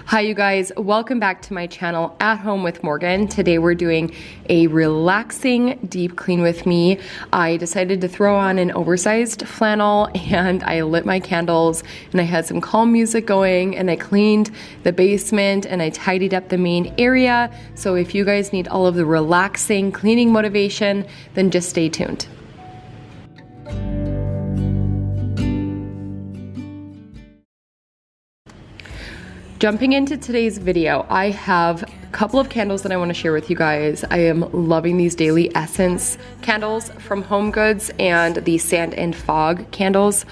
Hi you guys, welcome back to my channel At Home with Morgan. Today we're doing a relaxing deep clean with me. I decided to throw on an oversized flannel and I lit my candles and I had some calm music going and I cleaned the basement and I tidied up the main area. So if you guys need all of the relaxing cleaning motivation, then just stay tuned. Jumping into today's video, I have a couple of candles that I want to share with you guys. I am loving these Daily Essence candles from Home Goods and the Sand and Fog candles.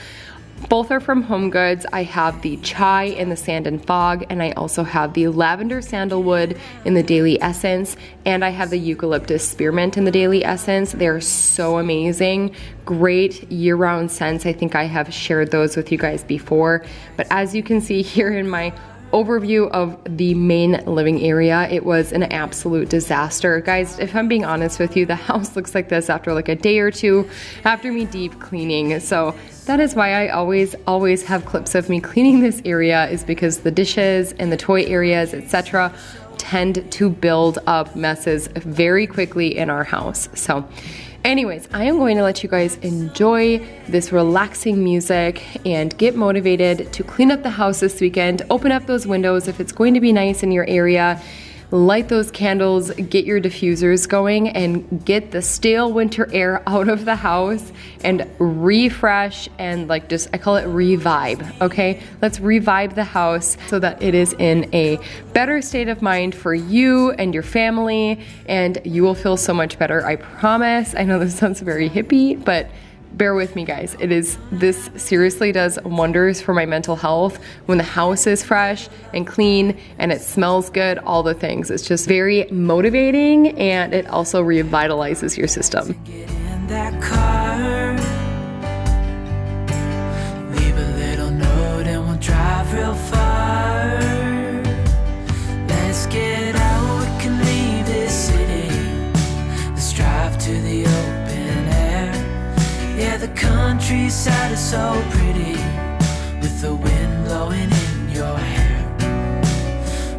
Both are from Home Goods. I have the Chai in the Sand and Fog, and I also have the Lavender Sandalwood in the Daily Essence, and I have the Eucalyptus Spearmint in the Daily Essence. They're so amazing. Great year-round scents. I think I have shared those with you guys before, but as you can see here in my overview of the main living area, it was an absolute disaster. Guys, if I'm being honest with you, the house looks like this after like a day or two after me deep cleaning. So that is why I always have clips of me cleaning this area, is because the dishes and the toy areas, etc., tend to build up messes very quickly in our house. So anyways, I am going to let you guys enjoy this relaxing music and get motivated to clean up the house this weekend. Open up those windows if it's going to be nice in your area. Light those candles, get your diffusers going, and get the stale winter air out of the house and refresh and I call it revibe, okay? Let's revibe the house so that it is in a better state of mind for you and your family, and you will feel so much better, I promise. I know this sounds very hippie, but bear with me, guys. This seriously does wonders for my mental health when the house is fresh and clean and it smells good, all the things. It's just very motivating, and it also revitalizes your system. Get in that car, leave a little note and we'll drive real far. Let's get out, we can leave this city. Let's drive to the open air. Yeah, the countryside is so pretty, with the wind blowing in your hair.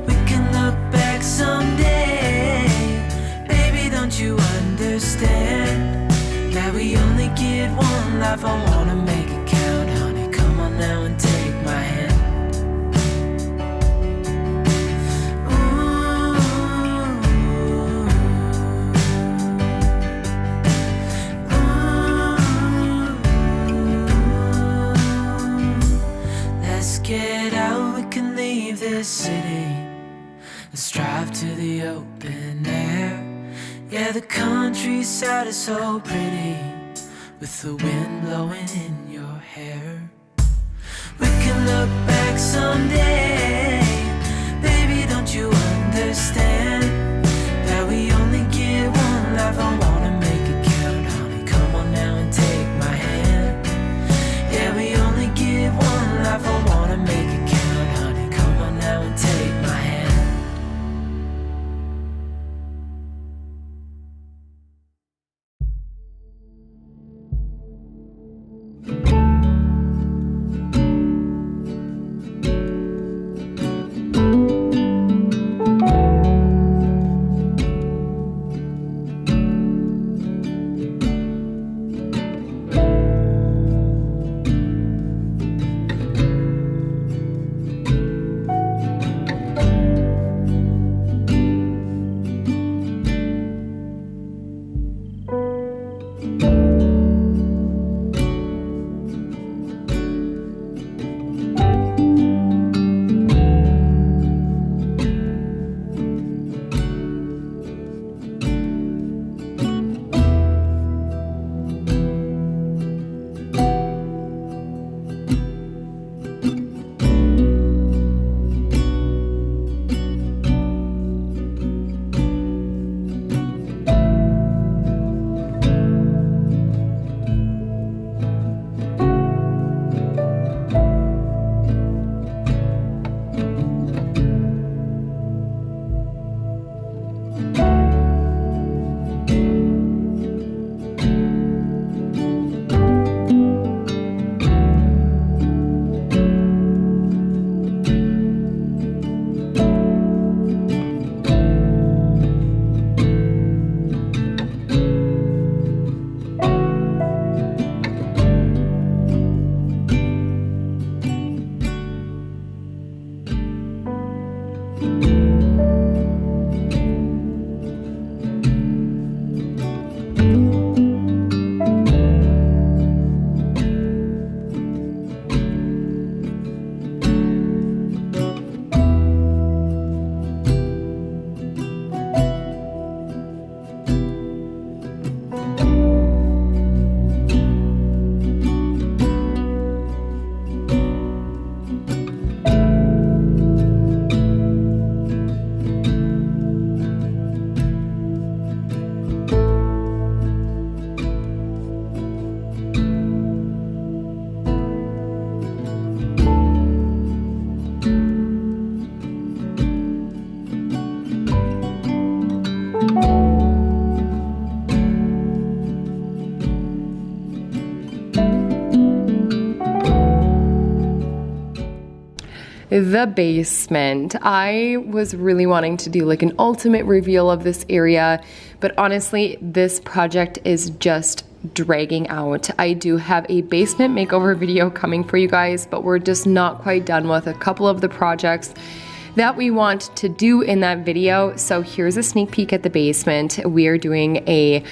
We can look back someday, baby, don't you understand? That we only get one life, I wanna make it count, honey. Come on now and take my hand. Get out, we can leave this city. Let's drive to the open air. Yeah, the countryside is so pretty, with the wind blowing in your hair. We can look back someday, baby, don't you understand? That we only get one life, I wanna make it count, honey. Come on now and take my hand. Yeah, we only get one life, I wanna make it count, honey. Come on now and take my hand. the basement. I was really wanting to do like an ultimate reveal of this area, but honestly, this project is just dragging out. I do have a basement makeover video coming for you guys, but we're just not quite done with a couple of the projects that we want to do in that video. So here's a sneak peek at the basement. We are doing a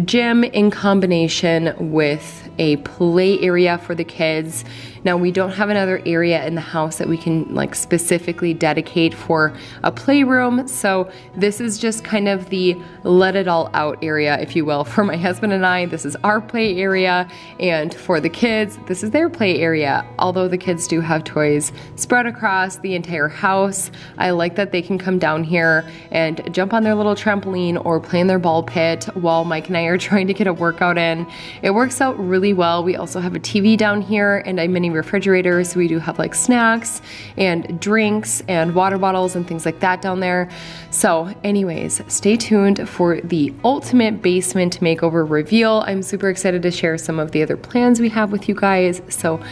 gym in combination with a play area for the kids. Now we don't have another area in the house that we can like specifically dedicate for a playroom. So this is just kind of the let it all out area, if you will. For my husband and I, this is our play area. And for the kids, this is their play area. Although the kids do have toys spread across the entire house, I like that they can come down here and jump on their little trampoline or play in their ball pit while Mike and I are trying to get a workout in. It works out really well. We also have a TV down here and a mini refrigerator, so we do have like snacks and drinks and water bottles and things like that down there. So anyways, stay tuned for the ultimate basement makeover reveal. I'm super excited to share some of the other plans we have with you guys. So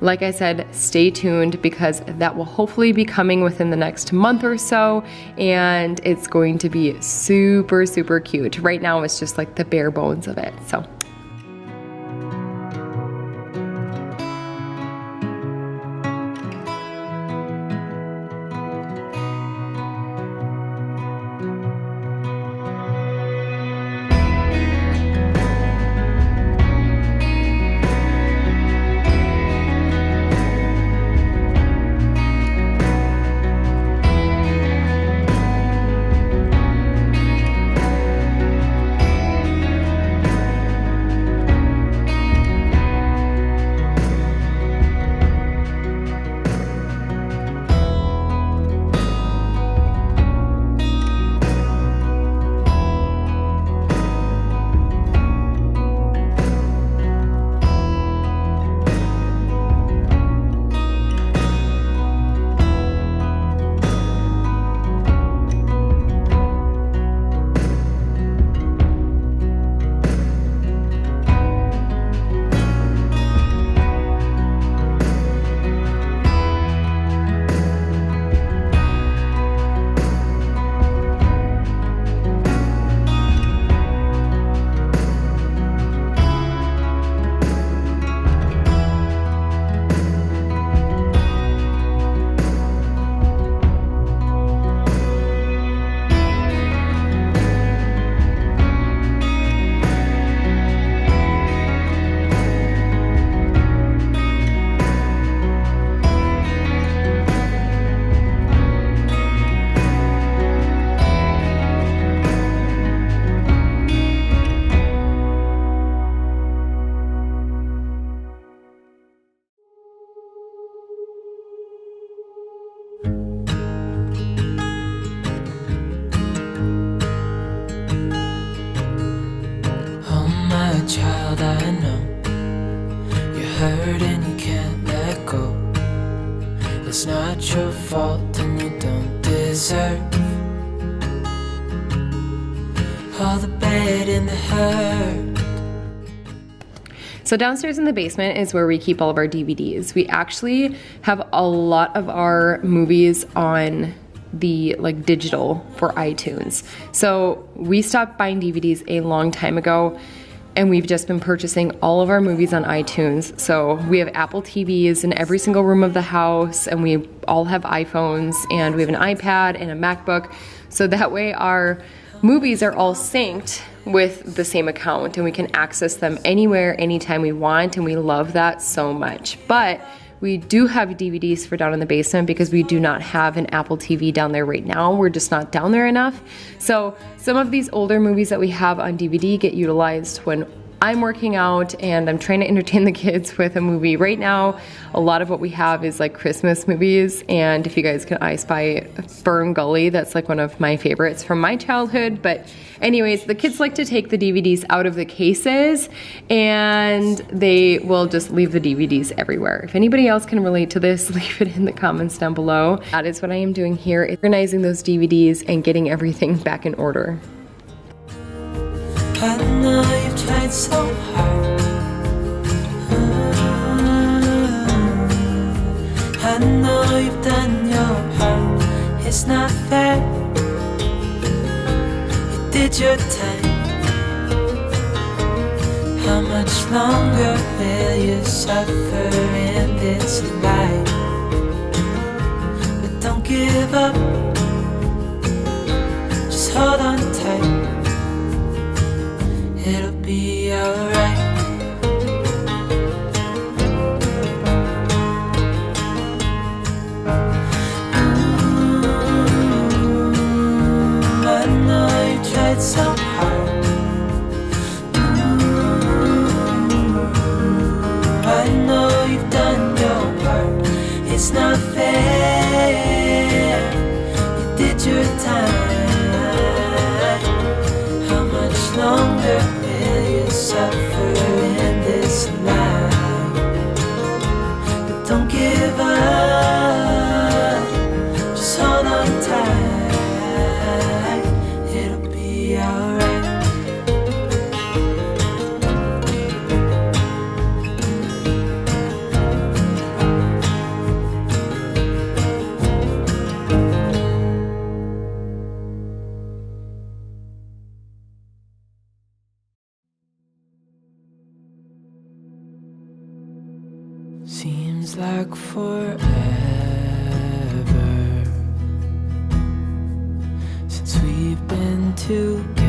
like I said, stay tuned because that will hopefully be coming within the next month or so, and it's going to be super, super cute. Right now it's just like the bare bones of it. So child, I know you're hurt and you can't let go. It's not your fault and you don't deserve all the bad and the hurt. So downstairs in the basement is where we keep all of our DVDs. We actually have a lot of our movies on the digital for iTunes. So we stopped buying DVDs a long time ago, and we've just been purchasing all of our movies on iTunes. So we have Apple TVs in every single room of the house, and we all have iPhones, and we have an iPad and a MacBook. So that way our movies are all synced with the same account, and we can access them anywhere, anytime we want, and we love that so much. But we do have DVDs for down in the basement because we do not have an Apple TV down there right now. We're just not down there enough. So some of these older movies that we have on DVD get utilized when I'm working out and I'm trying to entertain the kids with a movie. Right now, a lot of what we have is Christmas movies, and if you guys can I Spy Fern Gully, that's one of my favorites from my childhood. But anyways, the kids like to take the DVDs out of the cases and they will just leave the DVDs everywhere. If anybody else can relate to this, leave it in the comments down below. That is what I am doing here, organizing those DVDs and getting everything back in order. I know you've tried so hard. I I know you've done your part. It's not fair. You did your time. How much longer will you suffer in this life? But don't give up. Just hold on tight. It'll be alright. I know you tried so hard. I know you've done your part. It's not fair. You did your time. How much longer will you suffer in this life? But don't give up. Just hold on tight. It'll be alright. Seems like forever since we've been together.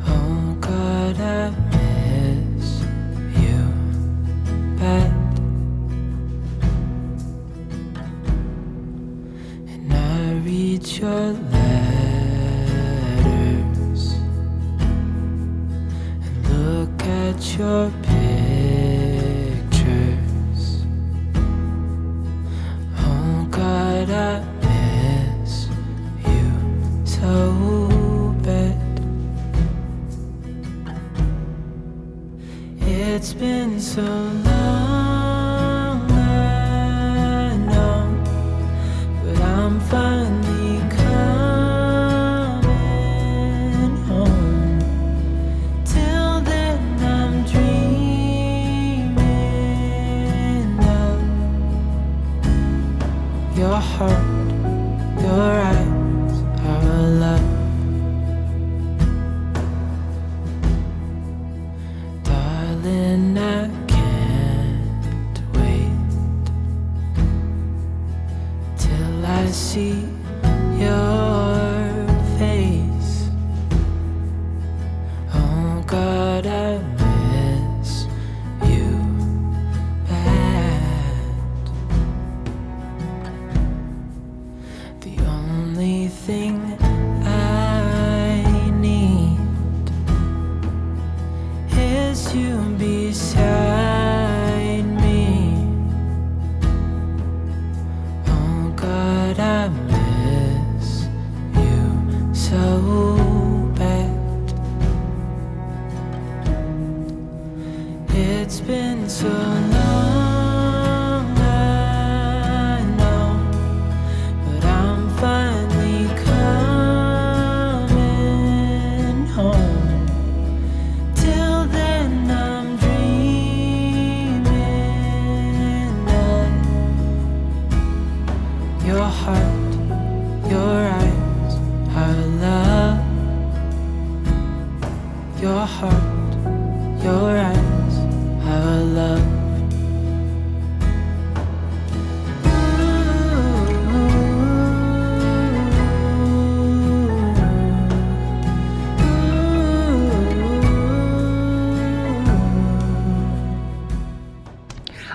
Oh God, I miss you bad. And I read your letters and look at your pictures. Oh God, I miss you so bad. It's been so long, I know, but I'm finally coming home. Till then I'm dreaming of your heart, your eyes, our love. Darling, I can't wait till I see your face. Oh God, I miss you bad. The only thing I need is you beside me. Oh God, I miss you so bad. It's been so long, I know, but I'm finally coming home. Till then I'm dreaming of your heart, your eyes, our love. Your heart, your eyes, our love.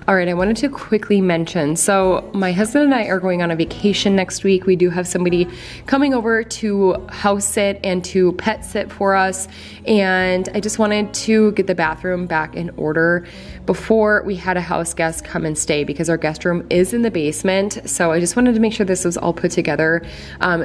All right, I wanted to quickly mention, so my husband and I are going on a vacation next week. We do have somebody coming over to house sit and to pet sit for us, and I just wanted to get the bathroom back in order before we had a house guest come and stay, because our guest room is in the basement. So I just wanted to make sure this was all put together.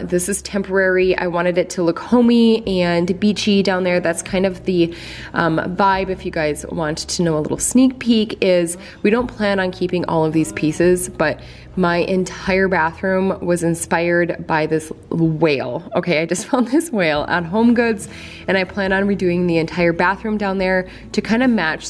This is temporary. I wanted it to look homey and beachy down there. That's kind of the vibe. If you guys want to know a little sneak peek, is we don't plan on keeping all of these pieces, but my entire bathroom was inspired by this whale. Okay, I just found this whale at HomeGoods, and I plan on redoing the entire bathroom down there to kind of match